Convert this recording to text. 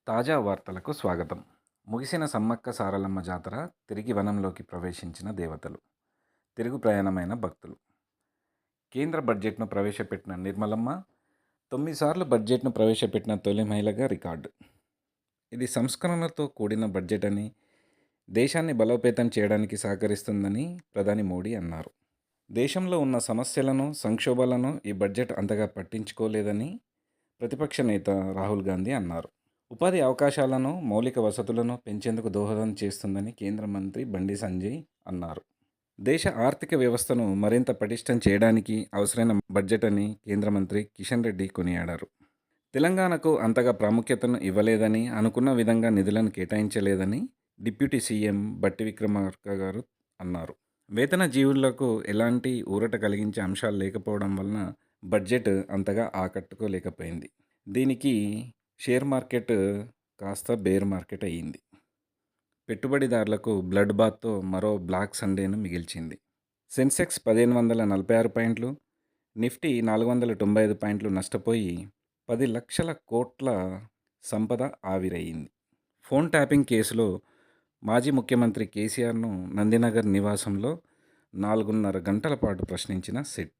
తాజా వార్తలకు స్వాగతం. ముగిసిన సమ్మక్క సారలమ్మ జాతర, తిరిగి వనంలోకి ప్రవేశించిన దేవతలు, తిరుగు ప్రయాణమైన భక్తులు. కేంద్ర బడ్జెట్ను ప్రవేశపెట్టిన నిర్మలమ్మ 9 సార్లు బడ్జెట్ను ప్రవేశపెట్టిన తొలి మహిళగా రికార్డు. ఇది సంస్కరణలతో కూడిన బడ్జెట్ అని, దేశాన్ని బలోపేతం చేయడానికి సహకరిస్తుందని ప్రధాని మోడీ అన్నారు. దేశంలో ఉన్న సమస్యలను, సంక్షోభాలను ఈ బడ్జెట్ అంతగా పట్టించుకోలేదని ప్రతిపక్ష నేత రాహుల్ గాంధీ అన్నారు. ఉపాధి అవకాశాలను, మౌలిక వసతులను పెంచేందుకు దోహదం చేస్తుందని కేంద్ర మంత్రి బండి సంజయ్ అన్నారు. దేశ ఆర్థిక వ్యవస్థను మరింత పటిష్టం చేయడానికి అవసరమైన బడ్జెట్ అని కేంద్ర మంత్రి కిషన్ రెడ్డి కొనియాడారు. తెలంగాణకు అంతగా ప్రాముఖ్యతను ఇవ్వలేదని, అనుకున్న విధంగా నిధులను కేటాయించలేదని డిప్యూటీ సీఎం బట్టి విక్రమార్క గారు అన్నారు. వేతన జీవులకు ఎలాంటి ఊరట కలిగించే అంశాలు లేకపోవడం వలన బడ్జెట్ అంతగా ఆకట్టుకోలేకపోయింది. దీనికి షేర్ మార్కెట్ కాస్త బేర్ మార్కెట్ అయ్యింది. పెట్టుబడిదారులకు బ్లడ్ బాత్తో మరో బ్లాక్ సండేను మిగిల్చింది. సెన్సెక్స్ 1546 పాయింట్లు, నిఫ్టీ 495 పాయింట్లు నష్టపోయి 10 లక్షల కోట్ల సంపద ఆవిరయ్యింది. ఫోన్ ట్యాపింగ్ కేసులో మాజీ ముఖ్యమంత్రి కేసీఆర్ను నందినగర్ నివాసంలో 4.5 గంటల పాటు ప్రశ్నించిన సిట్.